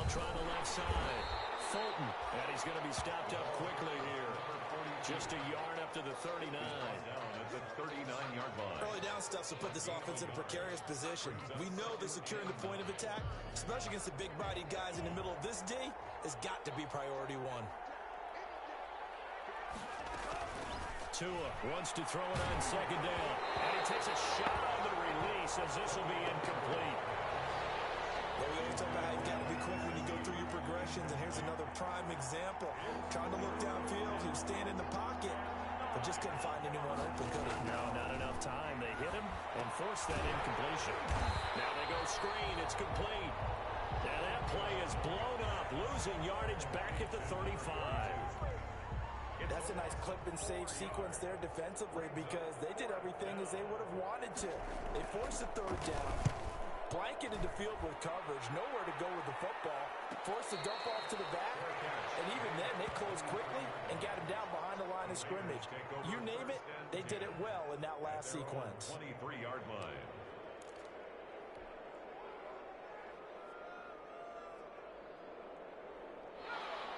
try the left side. Fulton, and he's going to be stopped up quickly here. Just a yard up to the 39. At the 39-yard line. Early down stuff to put this offense in a precarious position. We know that securing the point of attack, especially against the big-bodied guys in the middle of this D, has got to be priority one. Tua wants to throw it on second down. And he takes a shot on the release as this will be incomplete. Well, we always talk about how you've got to be quick when you go through your progressions, and here's another prime example. Trying to look downfield, he was staying in the pocket, but just couldn't find anyone open, could he? No, not enough time. They hit him and forced that incompletion. Now they go screen. It's complete. And that play is blown up, losing yardage back at the 35. That's a nice clip and save sequence there defensively because they did everything as they would have wanted to. They forced the third down, blanketed the field with coverage, nowhere to go with the football, forced the dump off to the back, and even then they closed quickly and got him down behind the line of scrimmage. You name it, they did it well in that last sequence. 23-yard line.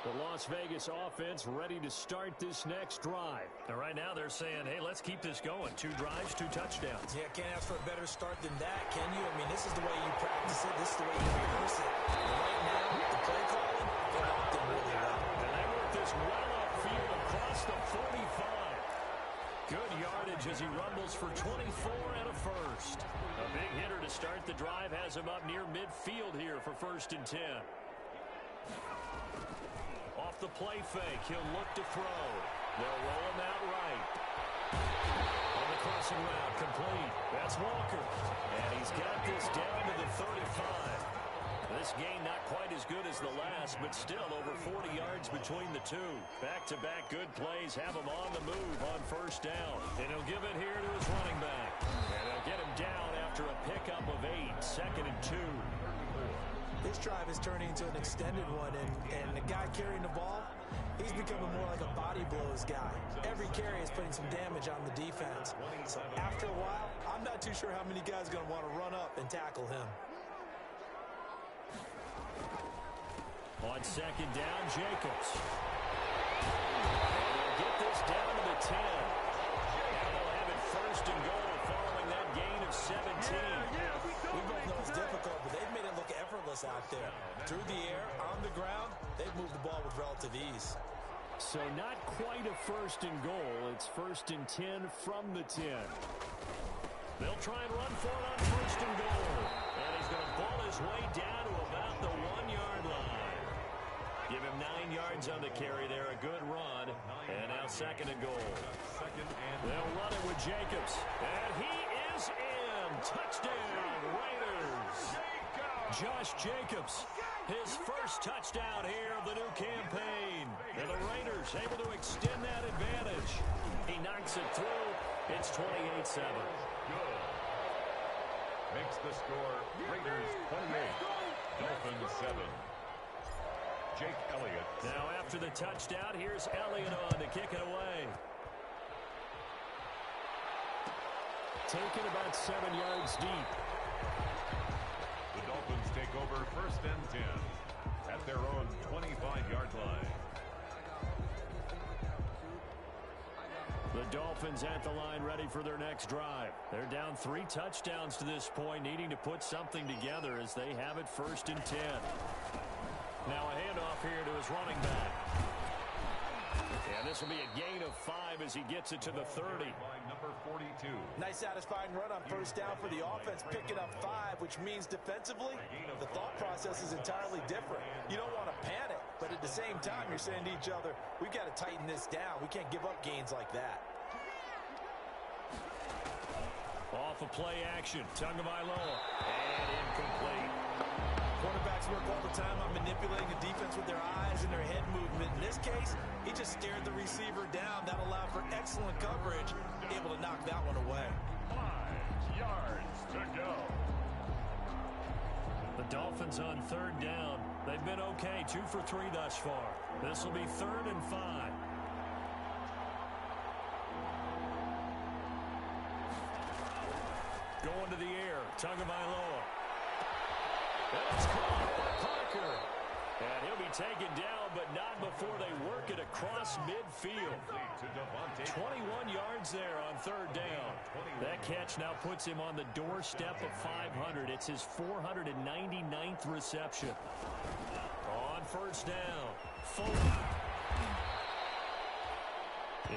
The Las Vegas offense ready to start this next drive. And right now they're saying, hey, let's keep this going. 2 drives, 2 touchdowns. Yeah, can't ask for a better start than that, can you? I mean, this is the way you practice it. This is the way you rehearse it. And right now, the play calling, they're locked in really well. And they work this well upfield across the 45. Good yardage as he rumbles for 24 and a first. A big hitter to start the drive has him up near midfield here for 1st and 10. Off the play fake, he'll look to throw. They'll roll him out right. On the crossing route, complete. That's Walker. And he's got this down to the 35. This gain not quite as good as the last, but still over 40 yards between the two. Back-to-back good plays have him on the move on 1st down. And he'll give it here to his running back. And they'll get him down after a pickup of 8, 2nd and 2. This drive is turning into an extended one, and the guy carrying the ball, he's becoming more like a body blows guy. Every carry is putting some damage on the defense. So after a while, I'm not too sure how many guys are going to want to run up and tackle him. On 2nd down, Jacobs. And they'll get this down to the 10. Now they'll have it 1st and goal following that gain of 17. We both know it's difficult, but they've made it look effortless out there. Through the air, on the ground, they've moved the ball with relative ease. So not quite a 1st and goal. It's 1st and 10 from the 10. They'll try and run for it on 1st and goal. And he's going to ball his way down to about the 1-yard line. Give him 9 yards on the carry there. A good run. And now 2nd and goal. They'll run it with Jacobs. And he is in. Touchdown, Raiders. Josh Jacobs, his 1st touchdown here of the new campaign. And the Raiders able to extend that advantage. He knocks it through. It's 28-7. Good. Makes the score Raiders 28, Dolphins 7. Jake Elliott. Now after the touchdown, here's Elliott on to kick it away. Taken about 7 yards deep. The Dolphins take over 1st and 10 at their own 25-yard line. The Dolphins at the line ready for their next drive. They're down 3 touchdowns to this point, needing to put something together as they have it 1st and 10. Now a handoff here to his running back. And this will be a gain of 5 as he gets it to the 30. Number 42. Nice satisfying run on 1st down for the offense, picking up 5, which means defensively, the thought process is entirely different. You don't want to panic, but at the same time, you're saying to each other, we've got to tighten this down. We can't give up gains like that. Off of play action, Tagovailoa, and incomplete. Quarterbacks work all the time on manipulating the defense with their eyes and their head movement. In this case, he just stared the receiver down. That allowed for excellent coverage, able to knock that one away. 5 yards to go. The Dolphins on 3rd down. They've been okay, 2 for 3 thus far. This will be 3rd and 5. Going to the air, Tagovailoa. And it's caught by Parker. And he'll be taken down, but not before they work it across midfield. 21 yards there on third down. That catch now puts him on the doorstep of 500. It's his 499th reception. On first down, Fuller.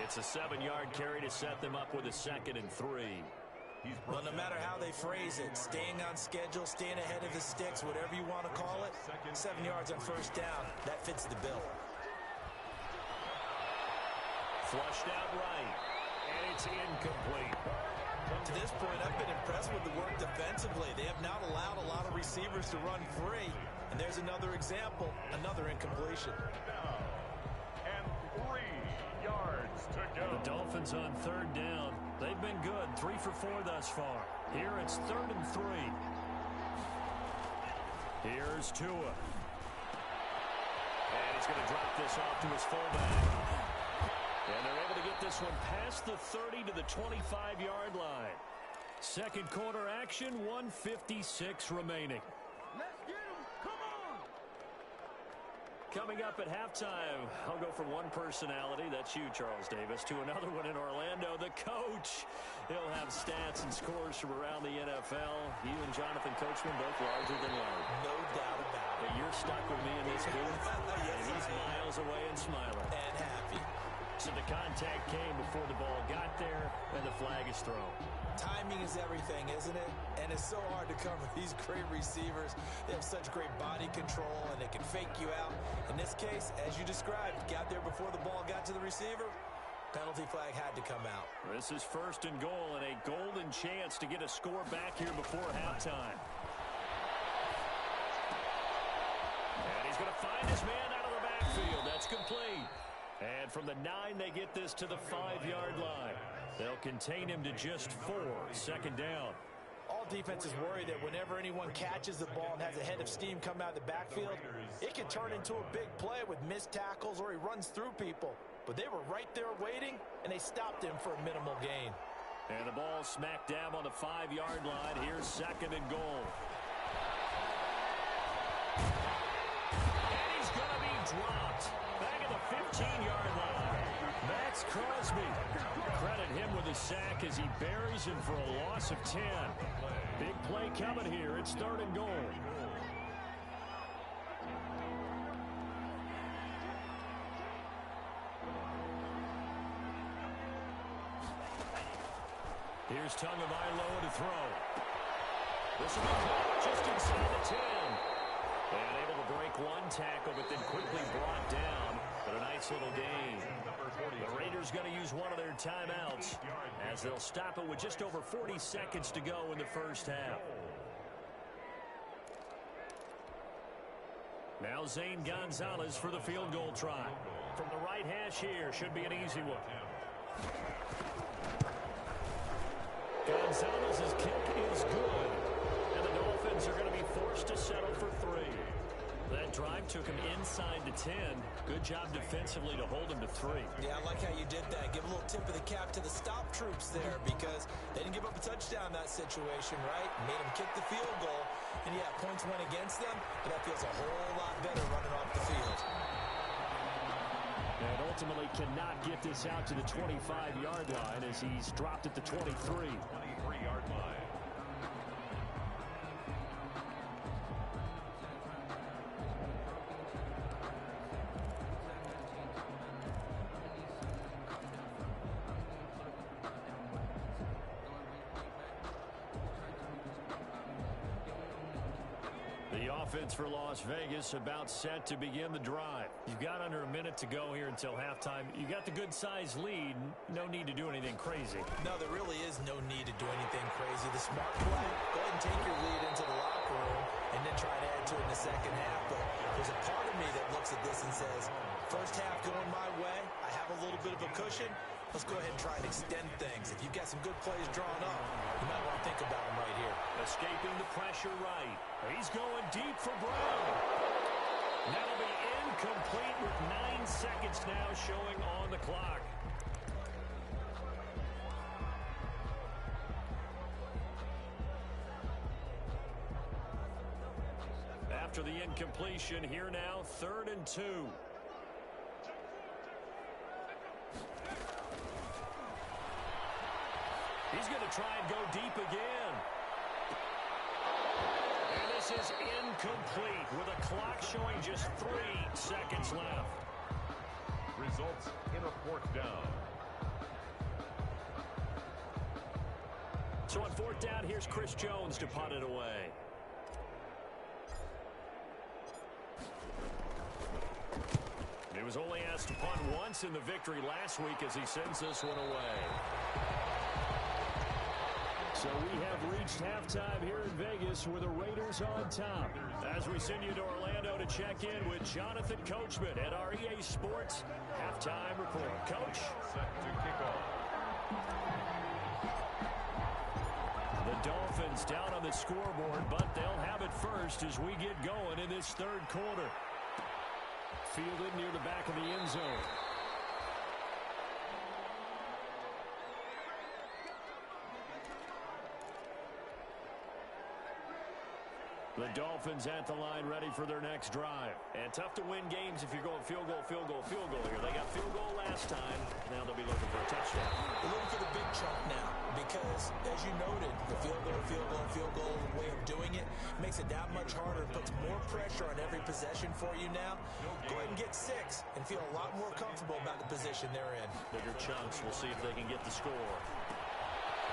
It's a 7-yard carry to set them up with a 2nd and 3. Well, no matter how they phrase it, staying on schedule, staying ahead of the sticks, whatever you want to call it, 7 yards on first down, that fits the bill. Flushed out right, and it's incomplete. To this point, I've been impressed with the work defensively. They have not allowed a lot of receivers to run free, and there's another example, another incompletion. And 3 yards to go. The Dolphins on third down. They've been good, 3 for 4 thus far. Here it's 3rd and 3. Here's Tua. And he's going to drop this off to his fullback. And they're able to get this one past the 30 to the 25-yard line. Second quarter action, 1:56 remaining. Let's get him. Come on. Coming up at halftime, I'll go from one personality, that's you, Charles Davis, to another one in Orlando, the coach. He'll have stats and scores from around the NFL. You and Jonathan Coachman both larger than life. No doubt about it. But you're stuck with me in this booth, and he's miles away and smiling. And happy. So the contact came before the ball got there, and the flag is thrown. Timing is everything, isn't it? And it's so hard to cover these great receivers. They have such great body control, and they can fake you out. In this case, as you described, got there before the ball got to the receiver. Penalty flag had to come out. This is 1st and goal, and a golden chance to get a score back here before halftime. And he's going to find his man out of the backfield. That's complete. And from the 9, they get this to the 5-yard line. They'll contain him to just 4. 2nd down. All defenses worry that whenever anyone catches the ball and has a head of steam come out of the backfield, it can turn into a big play with missed tackles or he runs through people. But they were right there waiting, and they stopped him for a minimal gain. And the ball smack dab on the 5-yard line. Here's 2nd and goal. And he's going to be dropped. Back at the 15-yard line. Max Crosby. Credit him with a sack as he buries him for a loss of 10. Big play coming here. It's 3rd and goal. Here's Tagovailoa to throw. This will be caught just inside the 10. And able to break one tackle, but then quickly brought down. But a nice little gain. The Raiders going to use one of their timeouts as they'll stop it with just over 40 seconds to go in the first half. Now Zane Gonzalez for the field goal try. From the right hash here, should be an easy one. Gonzalez's kick is good. And the Dolphins are going to be forced to settle for 3. That drive took him inside the 10. Good job defensively to hold him to 3. Yeah, I like how you did that. Give a little tip of the cap to the stop troops there because they didn't give up a touchdown in that situation, right? Made them kick the field goal. And, yeah, points went against them, but that feels a whole lot better running off the field. And ultimately cannot get this out to the 25-yard line as he's dropped at the 23. 23-yard line. The offense for Las Vegas about set to begin the drive. You've got under a minute to go here until halftime. You got the good-sized lead. No need to do anything crazy. No, there really is no need to do anything crazy. The smart play, go ahead and take your lead into the locker room and then try to add to it in the second half. But there's a part of me that looks at this and says, first half going my way, I have a little bit of a cushion. Let's go ahead and try and extend things. If you've got some good plays drawn up, you might want to think about them right here. Escaping the pressure right. He's going deep for Brown. That'll be incomplete with 9 seconds now showing on the clock. after the incompletion. Here now, 3rd and 2. He's going to try and go deep again. And this is incomplete with a clock showing just 3 seconds left. Results in a 4th down. So on 4th down, here's Chris Jones to punt it away. He was only asked to punt once in the victory last week as he sends this one away. So we have reached halftime here in Vegas with the Raiders on top. As we send you to Orlando to check in with Jonathan Coachman at our EA Sports Halftime Report. Coach? Set to kick off. The Dolphins down on the scoreboard, but they'll have it first as we get going in this 3rd quarter. Fielded near the back of the end zone. The Dolphins at the line ready for their next drive. And tough to win games if you're going field goal, field goal, field goal here. They got field goal last time. Now they'll be looking for a touchdown. They're looking for the big chunk now because, as you noted, the field goal way of doing it makes it that much harder. Puts more pressure on every possession for you now. Go ahead and get 6 and feel a lot more comfortable about the position they're in. Bigger chunks. We'll see if they can get the score.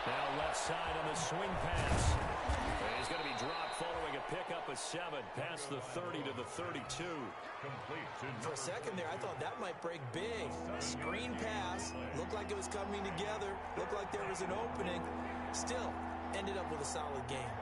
Now left side on the swing pass. And he's going to be dropped following a pickup of 7 past the 30 to the 32. Complete to For a second there, I thought that might break big. Screen pass. Looked like it was coming together. Looked like there was an opening. Still, ended up with a solid game.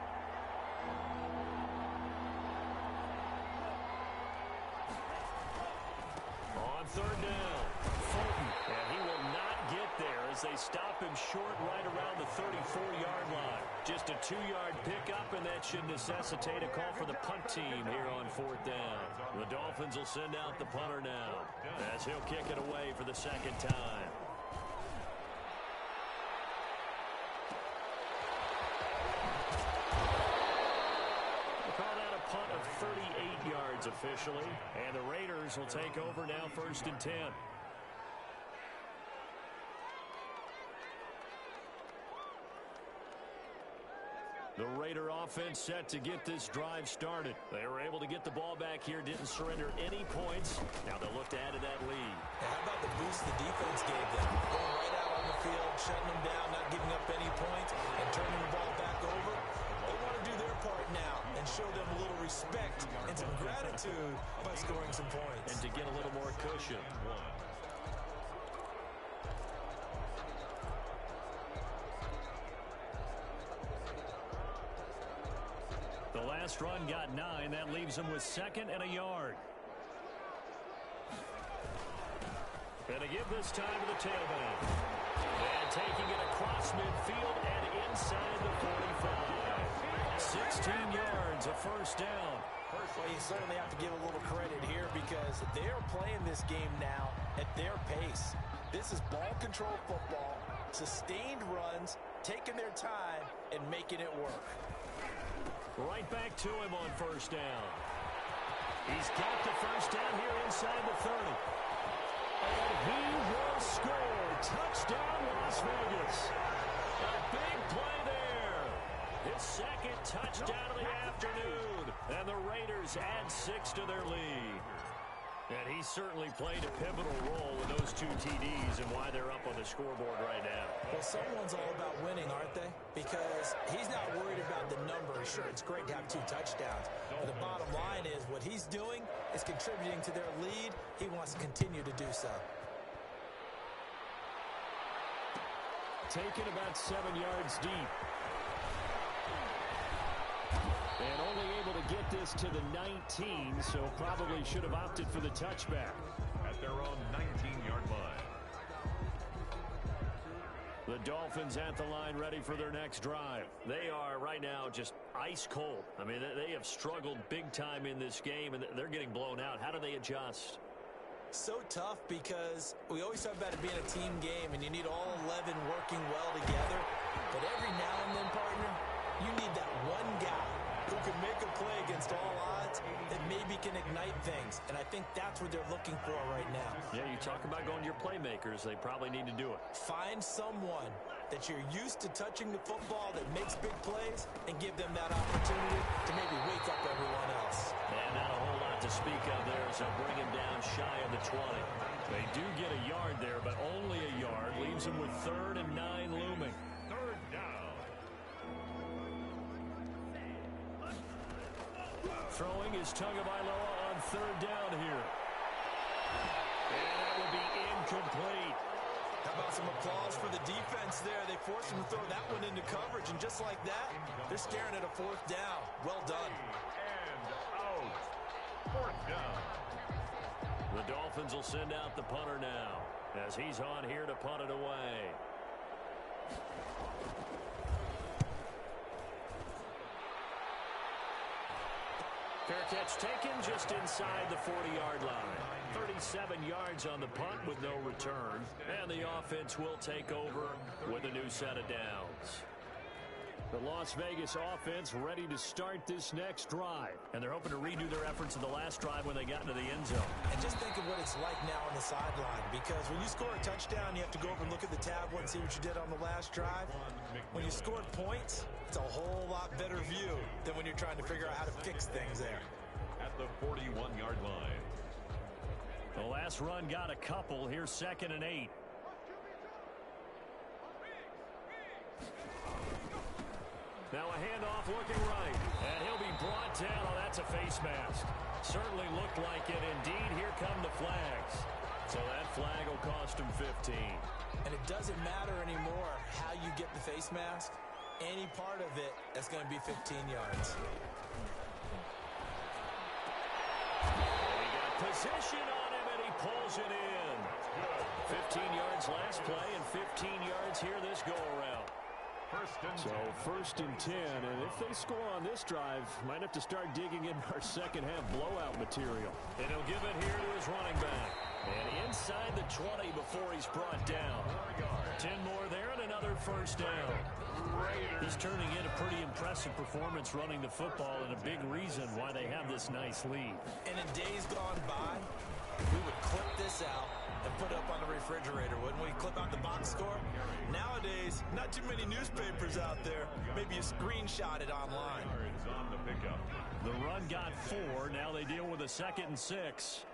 On 3rd down, Fulton. And he will not get there as they stop him short right around the 34-yard line. Just a 2-yard pickup, and that should necessitate a call for the punt team here on 4th down. The Dolphins will send out the punter now as he'll kick it away for the 2nd time. Call that a punt of 38 yards officially, and the Raiders will take over now 1st and 10. The Raider offense set to get this drive started. They were able to get the ball back here, didn't surrender any points. Now they'll look to add to that lead. Now, how about the boost the defense gave them? Going right out on the field, shutting them down, not giving up any points, and turning the ball back over. They want to do their part now and show them a little respect and some gratitude by scoring some points. And to get a little more cushion. The last run got 9. That leaves him with 2nd and a yard. And to give this time to the tailback. And taking it across midfield and inside the 45. 16 yards, a 1st down. Well, you certainly have to give a little credit here because they're playing this game now at their pace. This is ball control football, sustained runs, taking their time, and making it work. Right back to him on 1st down. He's got the 1st down here inside the 30. And he will score. Touchdown, Las Vegas. A big play there. His 2nd touchdown of the afternoon. And the Raiders add 6 to their lead. And he certainly played a pivotal role in those 2 TDs and why they're up on the scoreboard right now. Well, someone's all about winning, aren't they? Because he's not worried about the numbers. Sure, it's great to have 2 touchdowns. But the bottom line is what he's doing is contributing to their lead. He wants to continue to do so. Taken about 7 yards deep. And only able to get this to the 19, so probably should have opted for the touchback. At their own 19-yard line. The Dolphins at the line ready for their next drive. They are right now just ice cold. I mean, they have struggled big time in this game, and they're getting blown out. How do they adjust? So tough because we always talk about it being a team game, and you need all 11 working well together. But every now and then, partner, you need that one guy who can make a play against all odds that That's what they're looking for right now. Yeah, you talk about going to your playmakers. They probably need to do it. Find someone that you're used to touching the football that makes big plays and give them that opportunity to maybe wake up everyone else. And not a whole lot to speak of there, so bring him down shy of the 20. They do get a yard there, but only a yard. Leaves them with 3rd and 9 looming. Third down. Throwing is Tagovailoa on 3rd down here. And that will be incomplete. How about some applause for the defense there? They forced him to throw that one into coverage, and just like that, they're staring at a 4th down. Well done. And out. 4th down. The Dolphins will send out the punter now, as he's on here to punt it away. Fair catch taken just inside the 40-yard line. 37 yards on the punt with no return. And the offense will take over with a new set of downs. The Las Vegas offense ready to start this next drive. And they're hoping to redo their efforts in the last drive when they got into the end zone. And just think of what it's like now on the sideline, because when you score a touchdown, you have to go over and look at the tablet and see what you did on the last drive. When you scored points, it's a whole lot better view than when you're trying to figure out how to fix things there. At the 41-yard line. The last run got a couple. Here's 2nd and 8. Now a handoff looking right. And he'll be brought down. Oh, that's a face mask. Certainly looked like it. Indeed, here come the flags. So that flag will cost him 15. And it doesn't matter anymore how you get the face mask. Any part of it, that's going to be 15 yards. He got position on him, and he pulls it in. 15 yards last play and 15 yards here this go-around. So 1st and 10, and if they score on this drive, might have to start digging in our second-half blowout material. And he'll give it here to his running back. And inside the 20 before he's brought down. 10 more there and another 1st down. He's turning in a pretty impressive performance running the football, and a big reason why they have this nice lead. And in days gone by, we would clip this out and put it up on the refrigerator, wouldn't we? Clip out the box score. Nowadays, not too many newspapers out there. Maybe you screenshot it online. The run got 4. Now they deal with a 2nd and 6.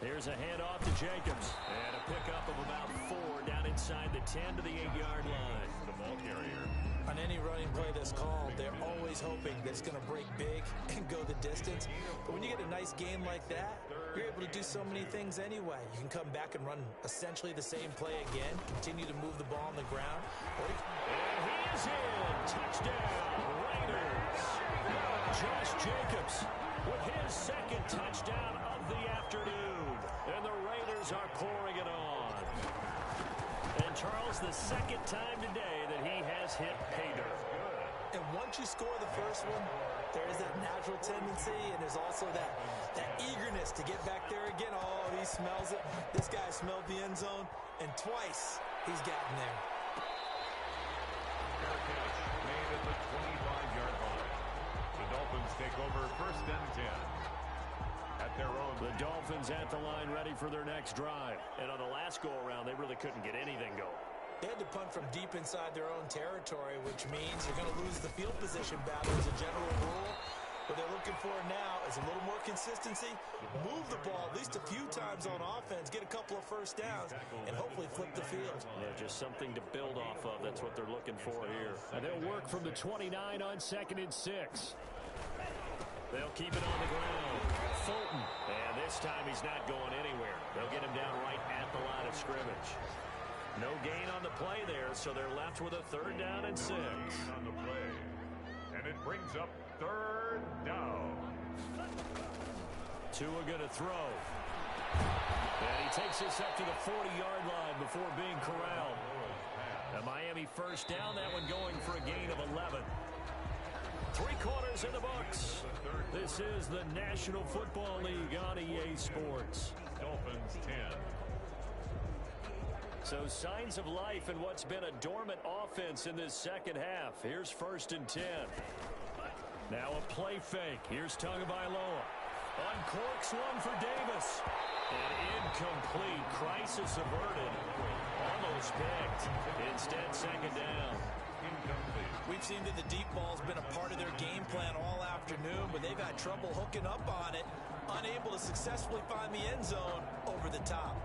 Here's a handoff to Jacobs. And a pickup of about 4 down inside the 10 to the 8-yard line. The ball carrier. On any running play that's called, they're always hoping that it's going to break big and go the distance. But when you get a nice game like that, you're able to do so many things anyway. You can come back and run essentially the same play again, continue to move the ball on the ground. And he is in. Touchdown, Raiders. Josh Jacobs with his 2nd touchdown of the afternoon. And the Raiders are pouring it on. And Charles, the 2nd time today that he has hit pay dirt. And once you score the first one, there is that natural tendency, and there's also that eagerness to get back there again. Oh, he smells it. This guy smelled the end zone, and twice he's gotten there. Fair catch made at the 25-yard line. The Dolphins take over 1st and 10. At their own. The Dolphins at the line ready for their next drive. And on the last go-around, they really couldn't get anything going. They had to punt from deep inside their own territory, which means you're going to lose the field position battle as a general rule. What they're looking for now is a little more consistency, move the ball at least a few times on offense, get a couple of 1st downs, and hopefully flip the field. Yeah, just something to build off of. That's what they're looking for here. And they'll work from the 29 on 2nd and 6. They'll keep it on the ground. Fulton. And this time he's not going anywhere. They'll get him down right at the line of scrimmage. No gain on the play there, so they're left with a 3rd down and 6. On the play. And it brings up 3rd down. Tua going to throw. And he takes this up to the 40-yard line before being corralled. A Miami 1st down, that one going for a gain of 11. 3 quarters in the books. This is the National Football League on EA Sports. Dolphins 10. So signs of life in what's been a dormant offense in this 2nd half. Here's 1st and 10. Now a play fake. Here's Tagovailoa. Uncorks one for Davis. And incomplete. Crisis averted. Almost picked. Instead, second down. We've seen that the deep ball's been a part of their game plan all afternoon, but they've had trouble hooking up on it, unable to successfully find the end zone over the top.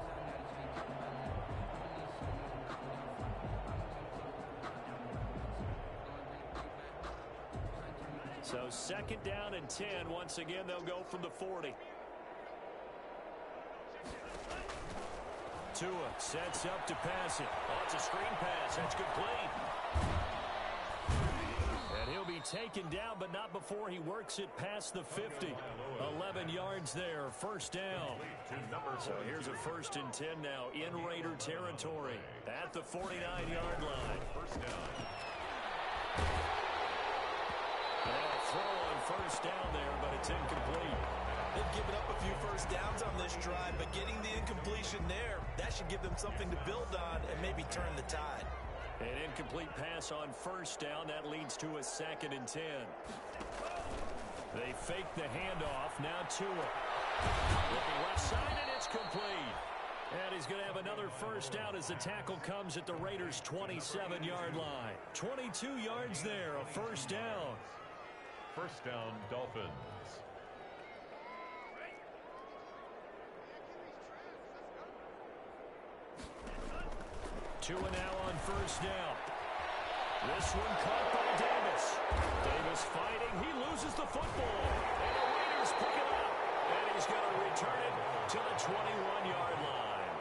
So second down and 10. Once again, they'll go from the 40. Tua sets up to pass it. Oh, it's a screen pass. That's complete. And he'll be taken down, but not before he works it past the 50. 11 yards there, first down. So here's a 1st and 10 now in Raider territory at the 49-yard line. First down. And a throw on first down there, but it's incomplete. They've given up a few first downs on this drive, but getting the incompletion there, that should give them something to build on and maybe turn the tide. An incomplete pass on first down. That leads to a 2nd and 10. They fake the handoff. Now Tua. Looking left side, and it's complete. And he's going to have another first down as the tackle comes at the Raiders' 27-yard line. 22 yards there, a first down. First down, Dolphins. Tua now on first down. This one caught by Davis. Davis fighting. He loses the football. And the Raiders pick it up. And he's going to return it to the 21-yard line.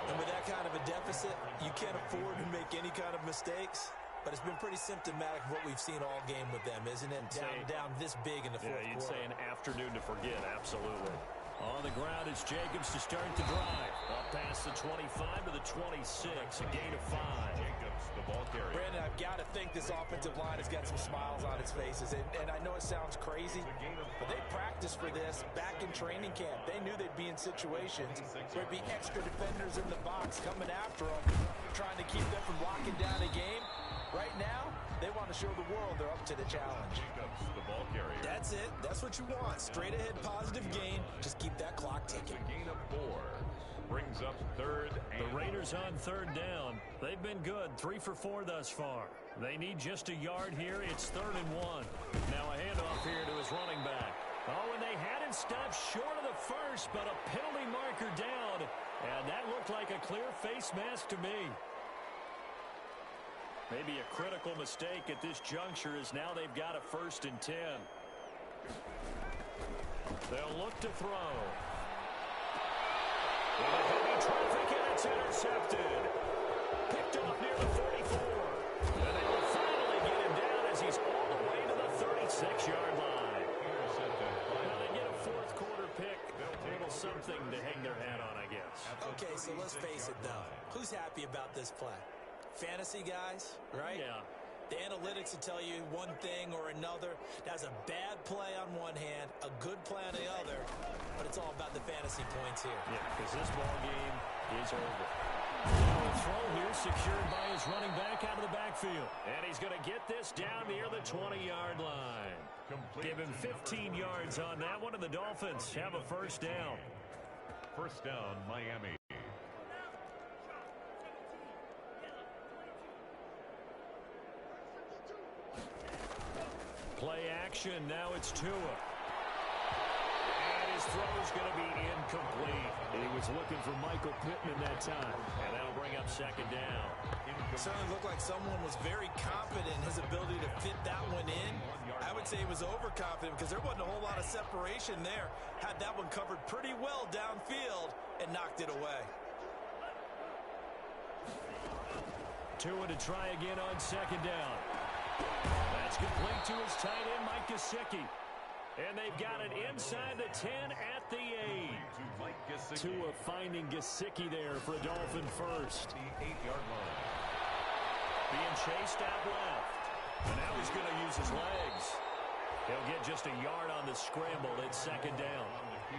And with that kind of a deficit, you can't afford to make any kind of mistakes. But it's been pretty symptomatic of what we've seen all game with them, isn't it? Down this big in the fourth quarter. Yeah, you'd say an afternoon to forget, absolutely. On the ground is Jacobs to start the drive. Up past the 25 to the 26, a gain of 5. Jacobs, the ball carrier. Brandon, I've got to think this offensive line has got some smiles on its faces. And I know it sounds crazy, but they practiced for this back in training camp. They knew they'd be in situations where there'd be extra defenders in the box coming after them, trying to keep them from locking down a game. Right now, they want to show the world they're up to the challenge. Jacobs, the ball carrier. That's it. That's what you want. Straight ahead positive gain. Just keep that clock ticking. A gain of 4. Brings up 3rd and The Raiders on 3rd down. They've been good. 3 for 4 thus far. They need just a yard here. It's 3rd and 1. Now a handoff here to his running back. Oh, and they had it stopped short of the first, but a penalty marker down. And that looked like a clear face mask to me. Maybe a critical mistake at this juncture as now they've got a 1st and 10. They'll look to throw. Into heavy traffic, and it's intercepted. Picked off near the 44. And they will finally get him down as he's all the way to the 36-yard line. Now they get a 4th quarter pick. A little something to hang their hat on, I guess. Okay, so let's face it, though. Who's happy about this play? Fantasy guys, right? Yeah. The analytics will tell you one thing or another. That's a bad play on one hand, a good play on the other, but it's all about the fantasy points here. Yeah, because this ball game is over. Now a throw here secured by his running back out of the backfield. And he's going to get this down near the 20-yard line. Give him 15 yards on that one, and the Dolphins have a first down. First down, Miami. Play action. Now it's Tua. And his throw is going to be incomplete. He was looking for Michael Pittman that time. And that'll bring up 2nd down. It certainly looked like someone was very confident in his ability to fit that one in. I would say he was overconfident because there wasn't a whole lot of separation there. Had that one covered pretty well downfield and knocked it away. Tua to try again on 2nd down. That's complete to his tight end, Mike Gesicki. And they've got it inside the 10 at the 8. Tua finding Gesicki there for a Dolphin first. The 8-yard line. Being chased out left. And now he's going to use his legs. He'll get just a yard on the scramble. It's 2nd down.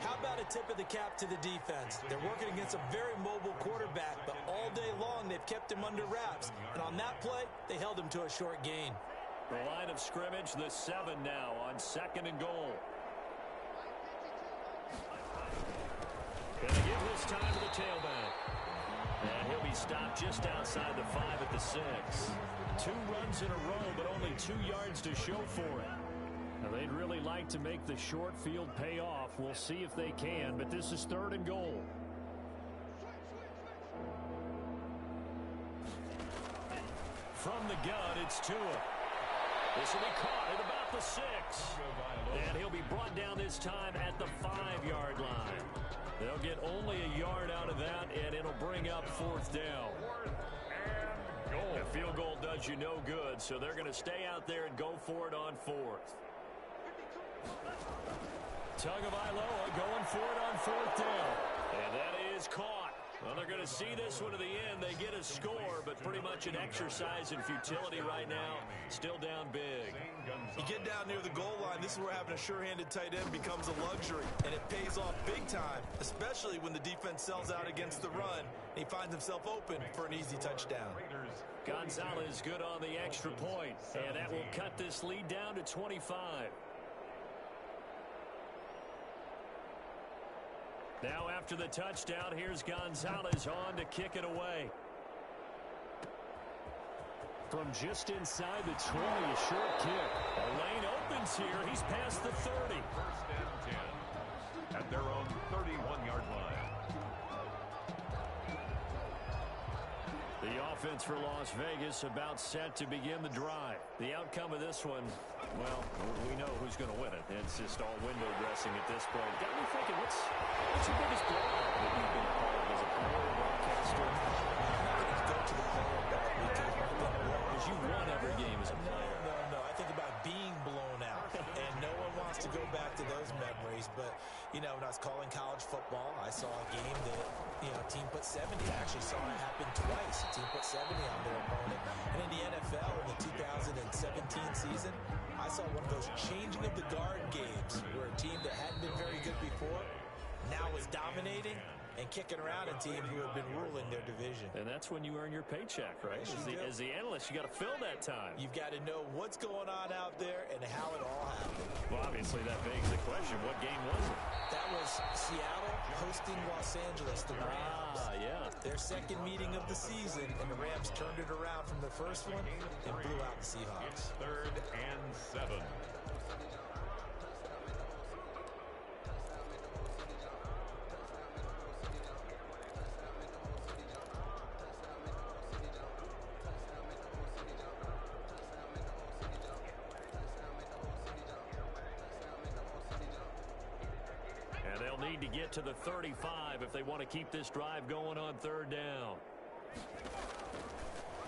How about a tip of the cap to the defense? They're working against a very mobile quarterback, but all day long they've kept him under wraps. And on that play, they held him to a short gain. The line of scrimmage, the 7 now on 2nd and goal. Gonna give this time to the tailback. And he'll be stopped just outside the 5 at the 6. 2 runs in a row, but only 2 yards to show for it. Now, they'd really like to make the short field pay off. We'll see if they can, but this is 3rd and goal. From the gun, it's Tua. This will be caught at about the 6. And he'll be brought down this time at the 5-yard line. They'll get only a yard out of that, and it'll bring up 4th down. A field goal does you no good, so they're going to stay out there and go for it on 4th. Tagovailoa going for it on 4th down. And that is caught. Well, they're going to see this one to the end. They get a score, but pretty much an exercise in futility right now. Still down big. You get down near the goal line, this is where having a sure-handed tight end becomes a luxury, and it pays off big time, especially when the defense sells out against the run, and he finds himself open for an easy touchdown. Gonzalez good on the extra point, and that will cut this lead down to 25. Now after the touchdown, here's Gonzalez on to kick it away. From just inside the 20, a short kick. A lane opens here. He's past the 30. 1st and 10 at their own 31-yard line. The offense for Las Vegas about set to begin the drive. The outcome of this one, well, we know who's going to win it. It's just all window dressing at this point. Got me thinking, what's the biggest blowout that you've been a part of as a player or broadcaster? Go to the player Because you won every game as a player. No. I think about being blown out, and no one wants to go back to those memories. But, you know, when I was calling college football, I saw a game that, you know, a team put 70. I actually saw it happen twice. A team put 70 on their opponent. And in the NFL, in the 2017 season, I saw one of those changing of the guard games where a team that hadn't been very good before now was dominating and kicking around a team who had been ruling their division. And that's when you earn your paycheck, right? As the analyst, you got to fill that time. You've got to know what's going on out there and how it all happened. Well, obviously, that begs the question, what game was it? That was Seattle hosting Los Angeles, the Rams. Yeah. Their second meeting of the season, and the Rams turned it around from the first one and blew out the Seahawks. 3rd and 7. Need to get to the 35 if they want to keep this drive going on 3rd down.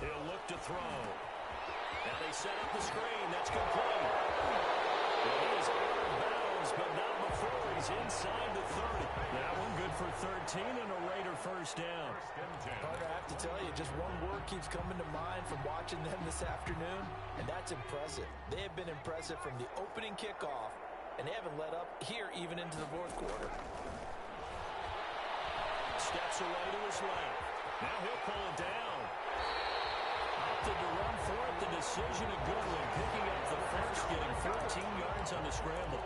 He'll look to throw. Now they set up the screen. That's complete. Well, he is out of bounds, but not before he's inside the 30. That one good for 13 and a Raider 1st down. Carter, I have to tell you, just one word keeps coming to mind from watching them this afternoon, and that's impressive. They have been impressive from the opening kickoff, and they haven't let up here even into the 4th quarter. Steps away to his left. Now he'll pull it down. Opted to run for it. The decision a good one. Picking up the first, getting 14 yards on the scramble.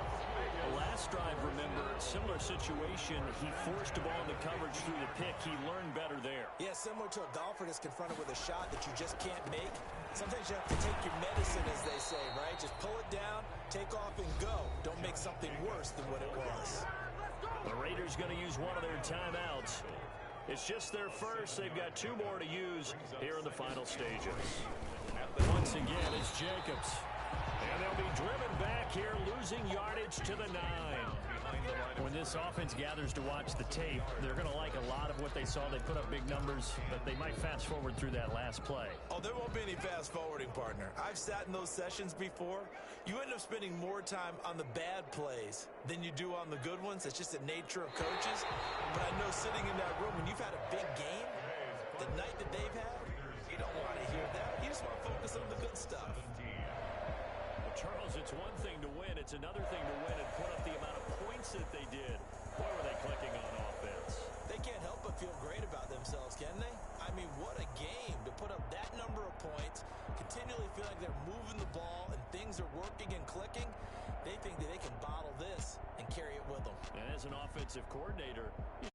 The last drive, remember, similar situation. He forced the ball into coverage through the pick. He learned better there. Yeah, similar to a golfer that's confronted with a shot that you just can't make. Sometimes you have to take your medicine, as they say, right? Just pull it down, take off, and go. Don't make something worse than what it was. The Raiders going to use one of their timeouts. It's just their first. They've got 2 more to use here in the final stages. Once again, it's Jacobs. And they'll be driven back here, losing yardage to the 9. When this offense gathers to watch the tape, they're going to like a lot of what they saw. They put up big numbers, but they might fast forward through that last play. Oh, there won't be any fast forwarding, partner. I've sat in those sessions before. You end up spending more time on the bad plays than you do on the good ones. It's just the nature of coaches. But I know sitting in that room, when you've had a big game, the night that they've had, you don't want to hear that. You just want to focus on the good stuff. Charles, it's one thing to win. It's another thing to win and put up the amount of points that they did. Boy, were they clicking on offense. They can't help but feel great about themselves, can they? I mean, what a game to put up that number of points, continually feel like they're moving the ball things are working and clicking, they think that they can bottle this and carry it with them. And as an offensive coordinator, you